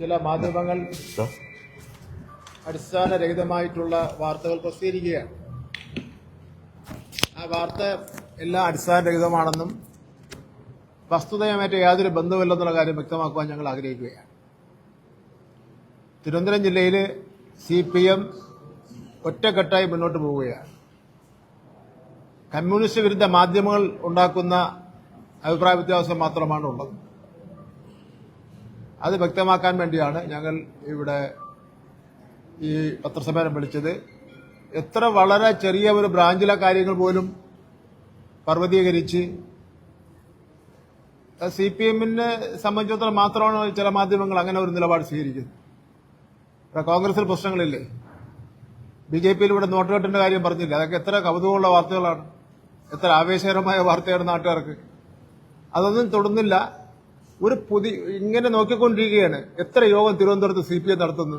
ചില മാധ്യമങ്ങൾ അടിസ്ഥാനരഹിതമായിട്ടുള്ള വാർത്തകൾ പ്രസിദ്ധീകരിക്കുകയാണ്. ആ വാർത്ത എല്ലാം അടിസ്ഥാനരഹിതമാണെന്നും വസ്തുതയുമായിട്ട് യാതൊരു ബന്ധമില്ലെന്നുള്ള കാര്യം വ്യക്തമാക്കുവാൻ ഞങ്ങൾ ആഗ്രഹിക്കുകയാണ്. തിരുവനന്തപുരം ജില്ലയിൽ CPM ഒറ്റക്കെട്ടായി മുന്നോട്ട് പോവുകയാണ്. കമ്മ്യൂണിസ്റ്റ് വിരുദ്ധ മാധ്യമങ്ങൾ ഉണ്ടാക്കുന്ന അഭിപ്രായ വ്യത്യാസം മാത്രമാണ് ഉള്ളത്. അത് വ്യക്തമാക്കാൻ വേണ്ടിയാണ് ഞങ്ങൾ ഇവിടെ ഈ പത്രസമ്മേളനം വിളിച്ചത്. എത്ര വളരെ ചെറിയ ഒരു ബ്രാഞ്ചിലെ കാര്യങ്ങൾ പോലും പർവ്വതീകരിച്ച് CPMനെ സംബന്ധിച്ചിടത്തോളം മാത്രമാണ് ചില മാധ്യമങ്ങൾ അങ്ങനെ ഒരു നിലപാട് സ്വീകരിക്കുന്നത്. ഇവിടെ കോൺഗ്രസിൽ പ്രശ്നങ്ങളില്ലേ? BJPയിൽ ഇവിടെ നോട്ടുകെട്ടിന്റെ കാര്യം പറഞ്ഞില്ല. അതൊക്കെ എത്ര കൗതുകമുള്ള വാർത്തകളാണ്, എത്ര ആവേശകരമായ വാർത്തയാണ് നാട്ടുകാർക്ക്. അതൊന്നും തൊടുന്നില്ല. ഒരു ഇങ്ങനെ നോക്കിക്കൊണ്ടിരിക്കുകയാണ്. എത്ര യോഗം തിരുവനന്തപുരത്ത് CPM നടത്തുന്നു,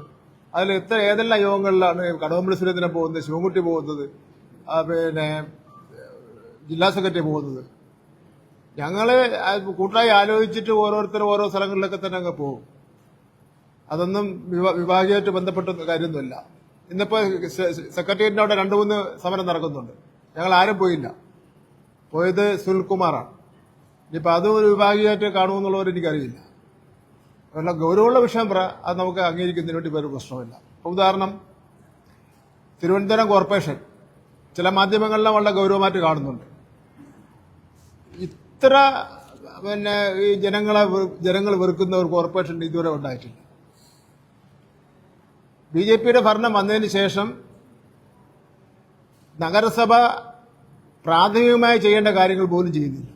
അതിൽ ഏതെല്ലാം യോഗങ്ങളിലാണ് കടകംപള്ളി സുരേന്ദ്രൻ പോകുന്നത്, ശിവൻകുട്ടി പോകുന്നത്, പിന്നെ ജില്ലാ സെക്രട്ടറി പോകുന്നത്. ഞങ്ങള് കൂട്ടായി ആലോചിച്ചിട്ട് ഓരോരുത്തരും ഓരോ സ്ഥലങ്ങളിലൊക്കെ തന്നെ അങ്ങ് പോകും. അതൊന്നും വിഭാഗീയമായിട്ട് ബന്ധപ്പെട്ട കാര്യമൊന്നുമില്ല. ഇന്നിപ്പോ സെക്രട്ടേറിയറ്റിന്റെ അവിടെ 2-3 സമരം നടക്കുന്നുണ്ട്. ഞങ്ങൾ ആരും പോയില്ല. പോയത് സുനിൽകുമാറാണ്. ഇനിയിപ്പോ അതും ഒരു വിഭാഗീയമായിട്ട് കാണുമെന്നുള്ളവർ എനിക്കറിയില്ല. അതുകൊണ്ട് ഗൗരവമുള്ള വിഷയം അത് നമുക്ക് അംഗീകരിക്കുന്നതിന് വേണ്ടി വേറെ പ്രശ്നമില്ല. ഉദാഹരണം, തിരുവനന്തപുരം കോർപ്പറേഷൻ ചില മാധ്യമങ്ങളിലും വളരെ ഗൗരവമായിട്ട് കാണുന്നുണ്ട്. ഇത്ര ഈ ജനങ്ങൾ വെറുക്കുന്ന ഒരു കോർപ്പറേഷൻ ഇതുവരെ ഉണ്ടായിട്ടില്ല. BJPയുടെ ഭരണം വന്നതിന് ശേഷം നഗരസഭ പ്രാഥമികമായി ചെയ്യേണ്ട കാര്യങ്ങൾ പോലും ചെയ്യുന്നില്ല.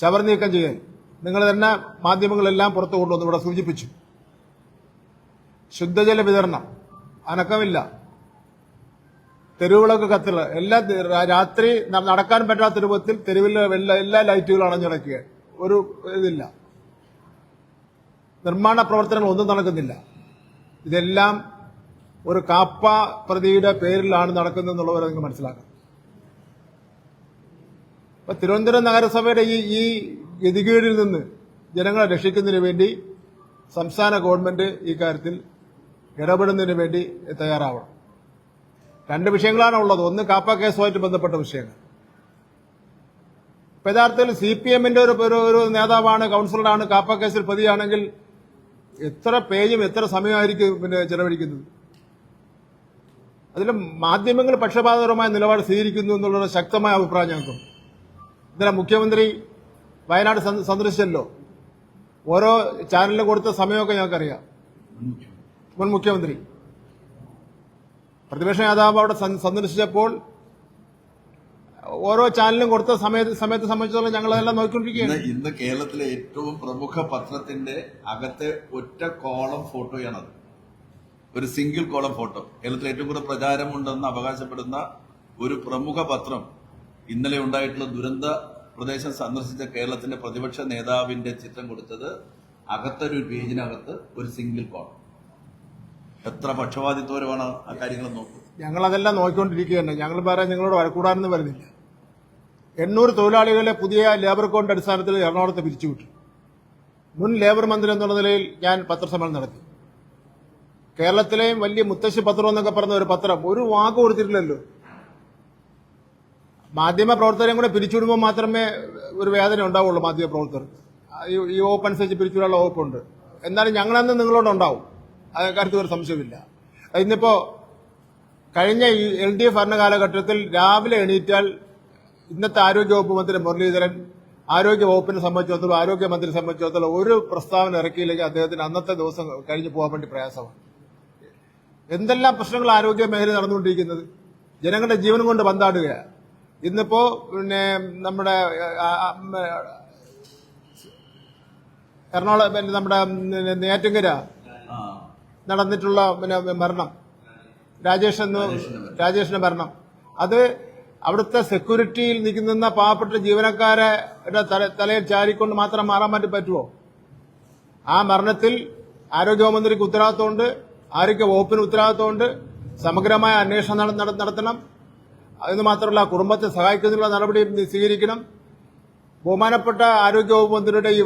ചവർ നീക്കം ചെയ്യാൻ നിങ്ങൾ തന്നെ മാധ്യമങ്ങളെല്ലാം പുറത്തു കൊണ്ടുവന്ന് ഇവിടെ സൂചിപ്പിച്ചു. ശുദ്ധജല വിതരണം അനക്കമില്ല. തെരുവുകളൊക്കെ കത്തുക, എല്ലാ രാത്രി നടക്കാൻ പറ്റാത്ത രൂപത്തിൽ തെരുവിലെ എല്ലാ ലൈറ്റുകളും അണഞ്ഞടക്കുക. ഒരു ഇതില്ല. നിർമ്മാണ പ്രവർത്തനങ്ങൾ ഒന്നും നടക്കുന്നില്ല. ഇതെല്ലാം ഒരു കാപ്പ പ്രതിയുടെ പേരിലാണ് നടക്കുന്നതെന്നുള്ളവരെ നിങ്ങൾ മനസ്സിലാക്കണം. അപ്പൊ തിരുവനന്തപുരം നഗരസഭയുടെ ഈ ഗതികേടിൽ നിന്ന് ജനങ്ങളെ രക്ഷിക്കുന്നതിന് വേണ്ടി സംസ്ഥാന ഗവൺമെന്റ് ഈ കാര്യത്തിൽ ഇടപെടുന്നതിന് വേണ്ടി തയ്യാറാവണം. 2 വിഷയങ്ങളാണ് ഉള്ളത്. ഒന്ന് കാപ്പ കേസുമായിട്ട് ബന്ധപ്പെട്ട വിഷയങ്ങൾ. ഇപ്പൊ യഥാർത്ഥത്തിൽ CPMന്റെ ഒരു നേതാവാണ്, കൌൺസിലറാണ്, കാപ്പ കേസിൽ പ്രതിയാണെങ്കിൽ എത്ര പേജും എത്ര സമയമായിരിക്കും ചെലവഴിക്കുന്നത്? അതിൽ മാധ്യമങ്ങൾ പക്ഷപാതപരമായ നിലപാട് സ്വീകരിക്കുന്നു എന്നുള്ള ശക്തമായ അഭിപ്രായം ഞങ്ങൾക്കുണ്ട്. ഇന്നലെ മുഖ്യമന്ത്രി വയനാട് സന്ദർശിച്ചല്ലോ. ഓരോ ചാനലിലും കൊടുത്ത സമയമൊക്കെ ഞങ്ങൾക്കറിയാം. മുൻ മുഖ്യമന്ത്രി പ്രതിപക്ഷ നേതാവ് അവിടെ സന്ദർശിച്ചപ്പോൾ ഓരോ ചാനലിലും കൊടുത്ത സമയത്തെ സംബന്ധിച്ചിടത്തോളം ഞങ്ങൾ അതെല്ലാം നോക്കിക്കൊണ്ടിരിക്കുകയാണ്. ഇന്ന് കേരളത്തിലെ ഏറ്റവും പ്രമുഖ പത്രത്തിന്റെ അകത്തെ ഒറ്റ കോളം ഫോട്ടോയാണത്. ഒരു സിംഗിൾ കോളം ഫോട്ടോ. കേരളത്തിൽ ഏറ്റവും കൂടുതൽ പ്രചാരമുണ്ടെന്ന് അവകാശപ്പെടുന്ന ഒരു പ്രമുഖ പത്രം ഇന്നലെ ഉണ്ടായിട്ടുള്ള ദുരന്ത പ്രദേശം സന്ദർശിച്ച കേരളത്തിന്റെ പ്രതിപക്ഷ നേതാവിന്റെ ചിത്രം കൊടുത്തത് അകത്തൊരു പേജിനകത്ത് ഒരു സിംഗിൾ കോളം. എത്ര പക്ഷപാതിത്വരമാണ് ആ കാര്യങ്ങൾ നോക്കും. ഞങ്ങളതെല്ലാം നോക്കിക്കൊണ്ടിരിക്കുകയാണ്. ഞങ്ങൾ വേറെ നിങ്ങളോട് വഴക്കൂടാനെന്ന് വരുന്നില്ല. 800 തൊഴിലാളികളെ പുതിയ ലേബർ കോഡിന്റെ അടിസ്ഥാനത്തിൽ എറണാകുളത്ത് പിരിച്ചുവിട്ടു. മുൻ ലേബർ മന്ത്രി എന്നുള്ള നിലയിൽ ഞാൻ പത്രസമ്മേളനം നടത്തി. കേരളത്തിലെയും വലിയ മുത്തശ്ശി പത്രം എന്നൊക്കെ പറഞ്ഞ ഒരു പത്രം ഒരു വാക്ക് കൊടുത്തിട്ടില്ലല്ലോ. മാധ്യമ പ്രവർത്തകരെയും കൂടെ പിരിച്ചുവിടുമ്പോൾ മാത്രമേ ഒരു വേദന ഉണ്ടാവുള്ളൂ മാധ്യമ പ്രവർത്തകർക്ക്. ഈ വകുപ്പ് അനുസരിച്ച് പിരിച്ചുവിടാനുള്ള വകുപ്പുണ്ട്. എന്നാലും ഞങ്ങളെന്ന് നിങ്ങളോടുണ്ടാവും. കാര്യത്തിൽ ഒരു സംശയമില്ല. ഇന്നിപ്പോ കഴിഞ്ഞ LDF ഭരണകാലഘട്ടത്തിൽ രാവിലെ എണീറ്റാൽ ഇന്നത്തെ ആരോഗ്യവകുപ്പ് മന്ത്രി മുരളീധരൻ ആരോഗ്യ വകുപ്പിനെ സംബന്ധിച്ചിടത്തോളം, ആരോഗ്യമന്ത്രി സംബന്ധിച്ചിടത്തോളം ഒരു പ്രസ്താവന ഇറക്കിയില്ലെങ്കിൽ അദ്ദേഹത്തിന് അന്നത്തെ ദിവസം കഴിഞ്ഞു പോകാൻ വേണ്ടി പ്രയാസമാണ്. എന്തെല്ലാം പ്രശ്നങ്ങൾ ആരോഗ്യ മേഖല നടന്നുകൊണ്ടിരിക്കുന്നത്. ജനങ്ങളുടെ ജീവനും കൊണ്ട് പന്താടുകയാണ്. ഇന്നിപ്പോ നമ്മുടെ എറണാകുളം നമ്മുടെ നെയ്യാറ്റിൻകര നടന്നിട്ടുള്ള മരണം, രാജേഷിന്റെ മരണം, അത് അവിടുത്തെ സെക്യൂരിറ്റിയിൽ നിൽക്കുന്ന പാവപ്പെട്ട ജീവനക്കാരെ തലയിൽ ചാരിക്കൊണ്ട് മാത്രം മാറാൻ വേണ്ടി പറ്റുമോ? ആ മരണത്തിൽ ആരോഗ്യമന്ത്രിക്ക് ഉത്തരവാദിത്വമുണ്ട്, ആരോഗ്യ വകുപ്പിന് ഉത്തരവാദിത്വമുണ്ട്. സമഗ്രമായ അന്വേഷണം നടത്തണം. എന്ന് മാത്രമല്ല കുടുംബത്തെ സഹായിക്കുന്നതിനുള്ള നടപടി സ്വീകരിക്കണം. ബഹുമാനപ്പെട്ട ആരോഗ്യവകുപ്പ് മന്ത്രിയുടെ ഈ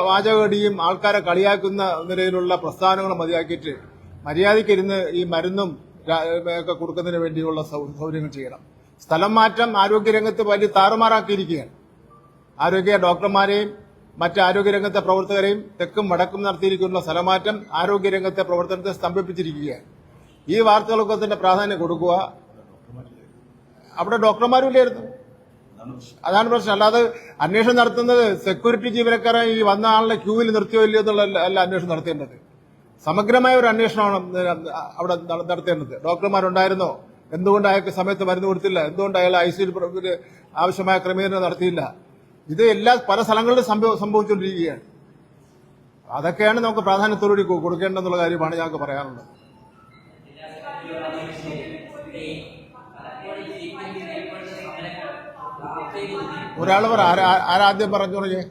വാചകടിയും ആൾക്കാരെ കളിയാക്കുന്ന നിലയിലുള്ള പ്രസ്ഥാനങ്ങൾ മതിയാക്കിയിട്ട് മര്യാദയ്ക്കിരുന്ന് ഈ മരുന്നും ഒക്കെ കൊടുക്കുന്നതിന് വേണ്ടിയുള്ള സൗകര്യങ്ങൾ ചെയ്യണം. സ്ഥലം മാറ്റം ആരോഗ്യരംഗത്ത് വലിയ താറുമാറാക്കിയിരിക്കുകയാണ്. ആരോഗ്യ ഡോക്ടർമാരെയും മറ്റ് ആരോഗ്യരംഗത്തെ പ്രവർത്തകരെയും തെക്കും വടക്കും നടത്തിയിരിക്കുന്ന സ്ഥലമാറ്റം ആരോഗ്യരംഗത്തെ പ്രവർത്തനത്തെ സ്തംഭിപ്പിച്ചിരിക്കുകയാണ്. ഈ വാർത്തകൾക്ക് തന്നെ പ്രാധാന്യം കൊടുക്കുക. അവിടെ ഡോക്ടർമാരും ഇല്ലായിരുന്നു. അതാണ് പ്രശ്നം. അല്ലാതെ അന്വേഷണം നടത്തുന്നത് സെക്യൂരിറ്റി ജീവനക്കാരെ ഈ വന്ന ആളിനെ ക്യൂവിൽ നിർത്തിയോ ഇല്ലയോ എന്നുള്ള അല്ല അന്വേഷണം നടത്തേണ്ടത്. സമഗ്രമായ ഒരു അന്വേഷണമാണ് അവിടെ നടത്തേണ്ടത്. ഡോക്ടർമാരുണ്ടായിരുന്നോ? എന്തുകൊണ്ട് അയാൾക്ക് സമയത്ത് മരുന്ന് കൊടുത്തില്ല? എന്തുകൊണ്ട് അയാൾ ഐസിയുവിൽ ആവശ്യമായ ക്രമീകരണം നടത്തിയില്ല? ഇത് പല സ്ഥലങ്ങളിലും സംഭവിച്ചുകൊണ്ടിരിക്കുകയാണ്. അതൊക്കെയാണ് നമുക്ക് പ്രാധാന്യത്തോടുകൂടി കൊടുക്കേണ്ടെന്നുള്ള കാര്യമാണ് ഞങ്ങൾക്ക് പറയാനുള്ളത്. ഒരാൾ പറ, ആരാദ്യം പറഞ്ഞു തുടങ്ങിയേ?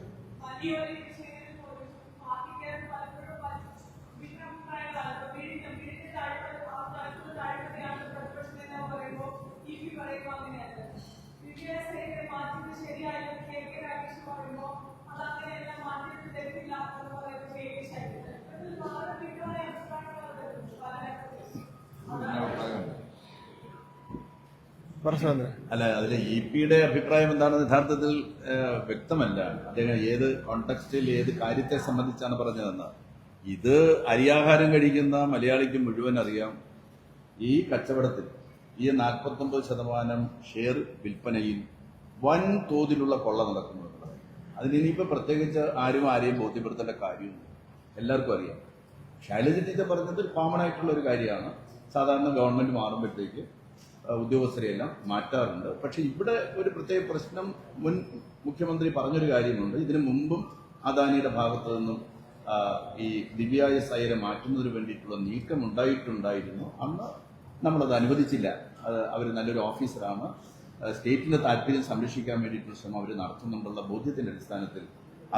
അല്ല, അതിലെ ഇപിയുടെ അഭിപ്രായം എന്താണെന്ന് യഥാർത്ഥത്തിൽ വ്യക്തമല്ല. അദ്ദേഹം ഏത് കോണ്ടെക്സ്റ്റിൽ ഏത് കാര്യത്തെ സംബന്ധിച്ചാണ് പറഞ്ഞതെന്ന്. ഇത് അരിയാഹാരം കഴിക്കുന്ന മലയാളിക്ക് മുഴുവൻ അറിയാം. ഈ കച്ചവടത്തിൽ ഈ 49% ഷെയർ വിൽപ്പനയിൽ വൻ തോതിലുള്ള കൊള്ള നടക്കുന്നുണ്ട്. അതിനിപ്പോൾ പ്രത്യേകിച്ച് ആരെയും ബോധ്യപ്പെടുത്തേണ്ട കാര്യമൊന്നും എല്ലാവർക്കും അറിയാം. ശൈലജ ടീച്ചർ പറഞ്ഞത് കോമൺ ആയിട്ടുള്ള ഒരു കാര്യമാണ്. സാധാരണ ഗവൺമെന്റ് മാറുമ്പോഴത്തേക്ക് ഉദ്യോഗസ്ഥരെയെല്ലാം മാറ്റാറുണ്ട്. പക്ഷെ ഇവിടെ ഒരു പ്രത്യേക പ്രശ്നം മുൻ മുഖ്യമന്ത്രി പറഞ്ഞൊരു കാര്യമുണ്ട്. ഇതിനു മുമ്പും അദാനിയുടെ ഭാഗത്തു നിന്നും ഈ ദിവ്യ എസ് അയ്യരെ മാറ്റുന്നതിന് വേണ്ടിയിട്ടുള്ള നീക്കം ഉണ്ടായിട്ടുണ്ടായിരുന്നു. അന്ന് നമ്മളത് അനുവദിച്ചില്ല. അവർ നല്ലൊരു ഓഫീസറാണ്, സ്റ്റേറ്റിന്റെ താല്പര്യം സംരക്ഷിക്കാൻ വേണ്ടിയിട്ടുള്ള ശ്രമം അവർ നടത്തുന്നുണ്ടുള്ള ബോധ്യത്തിന്റെ അടിസ്ഥാനത്തിൽ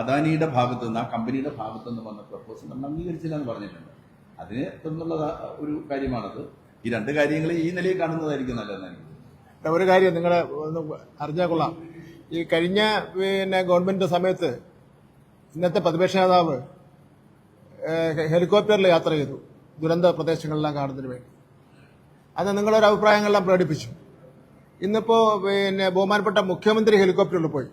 അദാനിയുടെ ഭാഗത്തു നിന്ന്, ആ കമ്പനിയുടെ ഭാഗത്തു നിന്ന് വന്ന പ്രപ്പോസൽ നമ്മൾ അംഗീകരിച്ചില്ല എന്ന് പറഞ്ഞിട്ടുണ്ട്. അതിനെ തുടർന്നുള്ള ഒരു കാര്യമാണത്. ഈ രണ്ട് കാര്യങ്ങളെ ഈ നിലയിൽ കാണുന്നതായിരിക്കും നല്ലതെന്ന്. ഒരു കാര്യം നിങ്ങളെ ഒന്ന് അറിഞ്ഞാൽ കൊള്ളാം. ഈ കഴിഞ്ഞ ഗവൺമെന്റ് സമയത്ത് ഇന്നത്തെ പ്രതിപക്ഷ നേതാവ് ഹെലികോപ്റ്ററിൽ യാത്ര ചെയ്തു ദുരന്ത പ്രദേശങ്ങളെല്ലാം കാണുന്നതിന് വേണ്ടി. അന്ന് നിങ്ങളൊരു അഭിപ്രായങ്ങളെല്ലാം പ്രകടിപ്പിച്ചു. ഇന്നിപ്പോ ബഹുമാനപ്പെട്ട മുഖ്യമന്ത്രി ഹെലികോപ്റ്ററിൽ പോയി.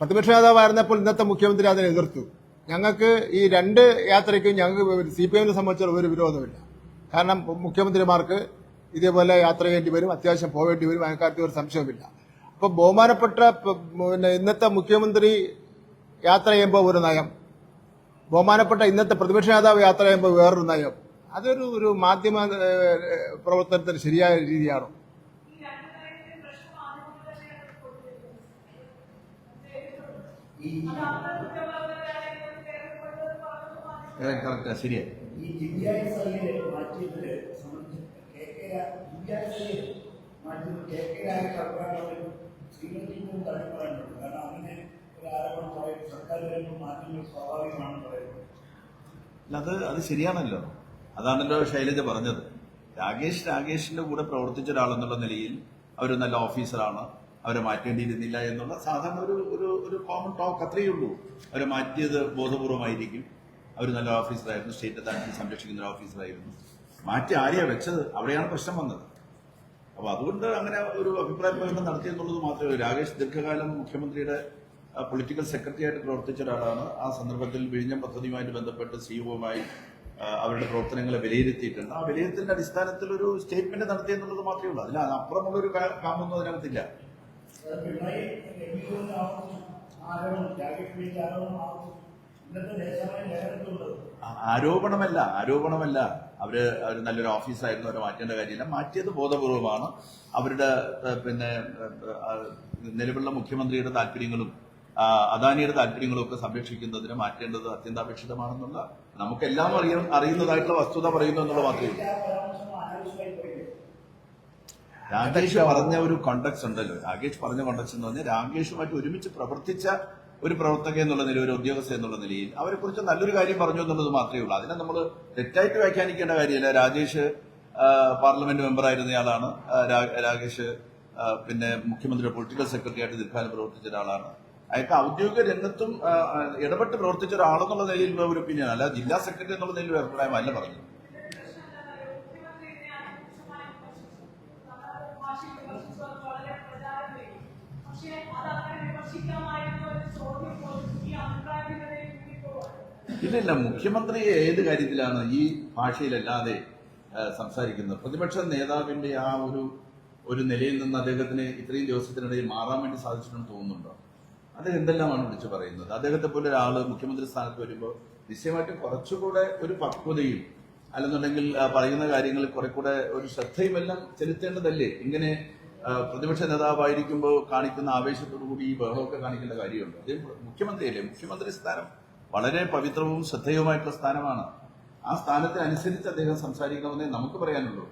പ്രതിപക്ഷ നേതാവായിരുന്നപ്പോൾ ഇന്നത്തെ മുഖ്യമന്ത്രി അതിനെ എതിർത്തു. ഞങ്ങൾക്ക് ഈ രണ്ട് യാത്രയ്ക്കും ഞങ്ങൾക്ക് CPM-നെ സംബന്ധിച്ചുള്ള ഒരു വിരോധമില്ല. കാരണം മുഖ്യമന്ത്രിമാർക്ക് ഇതേപോലെ യാത്ര ചെയ്യേണ്ടി വരും, അത്യാവശ്യം പോവേണ്ടി വരും, അതിനെക്കാര്യത്തിൽ ഒരു സംശയമില്ല. അപ്പൊ ബഹുമാനപ്പെട്ട ഇന്നത്തെ മുഖ്യമന്ത്രി യാത്ര ചെയ്യുമ്പോൾ ഒരു നയം, ബഹുമാനപ്പെട്ട ഇന്നത്തെ പ്രതിപക്ഷ നേതാവ് യാത്ര ചെയ്യുമ്പോൾ വേറൊരു നയം. അതൊരു മാധ്യമ പ്രവർത്തനത്തിന് ശരിയായ രീതിയാണോ? ശരിയായി. ഈ ദിവ്യാസയെ മാറ്റിയതില് സംബന്ധിച്ച് ശ്രീമതിക്കും അഭിപ്രായമുണ്ട്. കാരണം അങ്ങനെ ഒരു ആരോപണം പറയും സർക്കാർ മാറ്റങ്ങൾ സ്വാഭാവികമാണെന്ന് പറയുന്നത്. അത് ശരിയാണല്ലോ. അതാണല്ലോ ശൈലജ പറഞ്ഞത്. രാകേഷിന്റെ കൂടെ പ്രവർത്തിച്ച ഒരാളെന്നുള്ള നിലയിൽ അവർ നല്ല ഓഫീസറാണ്, അവരെ മാറ്റേണ്ടിയിരുന്നില്ല എന്നുള്ള സാധാരണ ഒരു കോമൺ ടോക്ക് അത്രയേ ഉള്ളൂ. അവരെ മാറ്റിയത് ബോധപൂർവമായിരിക്കും. അവർ നല്ല ഓഫീസറായിരുന്നു, സ്റ്റേറ്റ് താല്പര്യം സംരക്ഷിക്കുന്ന ഒരു ഓഫീസറായിരുന്നു. മാറ്റി ആരെയാ വെച്ചത്? അവിടെയാണ് പ്രശ്നം വന്നത്. അപ്പൊ അതുകൊണ്ട് അങ്ങനെ ഒരു അഭിപ്രായ പ്രകടനം നടത്തിയെന്നുള്ളത് മാത്രമേ. രാകേഷ് ദീർഘകാലം മുഖ്യമന്ത്രിയുടെ പൊളിറ്റിക്കൽ സെക്രട്ടറി ആയിട്ട് പ്രവർത്തിച്ച ഒരാളാണ്. ആ സന്ദർഭത്തിൽ വിഴിഞ്ഞം പദ്ധതിയുമായിട്ട് ബന്ധപ്പെട്ട് സിഇഒയുമായി അവരുടെ പ്രവർത്തനങ്ങളെ വിലയിരുത്തിയിട്ടുണ്ട്. ആ വിലയിരുത്തലിന്റെ അടിസ്ഥാനത്തിൽ ഒരു സ്റ്റേറ്റ്മെന്റ് നടത്തിയെന്നുള്ളത് മാത്രമേ ഉള്ളൂ. അതിനപ്പുറമുള്ള ഒരു കാമൊന്നും അതിനകത്തില്ല. ആരോപണമല്ല. അവര് നല്ലൊരു ഓഫീസായിരുന്നു, അവരെ മാറ്റേണ്ട കാര്യമില്ല. മാറ്റിയത് ബോധപൂർവമാണ്. അവരുടെ നിലവിലുള്ള മുഖ്യമന്ത്രിയുടെ താല്പര്യങ്ങളും അദാനിയുടെ താല്പര്യങ്ങളും ഒക്കെ സംരക്ഷിക്കുന്നതിന് മാറ്റേണ്ടത് അത്യന്താപേക്ഷിതമാണെന്നുള്ള നമുക്കെല്ലാം അറിയുന്നതായിട്ടുള്ള വസ്തുത പറയുന്നു എന്നുള്ള മാത്രമേ. രാകേഷ് പറഞ്ഞ ഒരു കോണ്ടക്സ്റ്റ് ഉണ്ടല്ലോ. രാകേഷ് പറഞ്ഞ കോണ്ടക്സ്റ്റ് എന്ന് പറഞ്ഞാൽ രാകേഷുമായിട്ട് ഒരുമിച്ച് പ്രവർത്തിച്ച ഒരു പ്രവർത്തക എന്നുള്ള നിലയിൽ, ഒരു ഉദ്യോഗസ്ഥ എന്നുള്ള നിലയിൽ അവരെ കുറിച്ച് നല്ലൊരു കാര്യം പറഞ്ഞു എന്നുള്ളത് മാത്രമേ ഉള്ളൂ. അതിനെ നമ്മൾ തെറ്റായിട്ട് വ്യാഖ്യാനിക്കേണ്ട കാര്യമില്ല. രാജേഷ് പാർലമെന്റ് മെമ്പറായിരുന്നയാളാണ്. രാകേഷ് മുഖ്യമന്ത്രിയുടെ പൊളിറ്റിക്കൽ സെക്രട്ടറി ആയിട്ട് ദീർഘകാലം പ്രവർത്തിച്ച ഒരാളാണ്. അയാൾക്ക് ഔദ്യോഗിക രംഗത്തും ഇടപെട്ട് പ്രവർത്തിച്ച ഒരാളെന്നുള്ള നിലയിലുള്ള ഒരു ഒപ്പീനിയൻ അല്ല, ജില്ലാ സെക്രട്ടറി എന്നുള്ള നിലയിൽ ഒരു അഭിപ്രായമല്ല പറഞ്ഞത്. ഇല്ല, മുഖ്യമന്ത്രി ഏത് കാര്യത്തിലാണ് ഈ ഭാഷയിലല്ലാതെ സംസാരിക്കുന്നത്? പ്രതിപക്ഷ നേതാവിന്റെ ആ ഒരു നിലയിൽ നിന്ന് അദ്ദേഹത്തിന് ഇത്രയും ദിവസത്തിനിടയിൽ മാറാൻ വേണ്ടി സാധിച്ചിട്ടുണ്ടെന്ന് തോന്നുന്നുണ്ടോ? അദ്ദേഹം എന്തെല്ലാമാണ് വിളിച്ചു പറയുന്നത്? അദ്ദേഹത്തെ പോലെ ഒരാള് മുഖ്യമന്ത്രി സ്ഥാനത്ത് വരുമ്പോൾ നിശ്ചയമായിട്ടും കുറച്ചുകൂടെ ഒരു പക്വതയും അല്ലെന്നുണ്ടെങ്കിൽ പറയുന്ന കാര്യങ്ങളിൽ കുറെ കൂടെ ഒരു ശ്രദ്ധയും എല്ലാം ചെലുത്തേണ്ടതല്ലേ? ഇങ്ങനെ പ്രതിപക്ഷ നേതാവായിരിക്കുമ്പോൾ കാണിക്കുന്ന ആവേശത്തോടു കൂടി ഈ ബഹളമൊക്കെ കാണിക്കേണ്ട കാര്യമുണ്ട്? അദ്ദേഹം മുഖ്യമന്ത്രിയല്ലേ? മുഖ്യമന്ത്രി സ്ഥാനം വളരെ പവിത്രവും ശ്രദ്ധേയവുമായിട്ടുള്ള സ്ഥാനമാണ്. ആ സ്ഥാനത്തിനനുസരിച്ച് അദ്ദേഹം സംസാരിക്കണമെന്നേ നമുക്ക് പറയാനുള്ളൂ.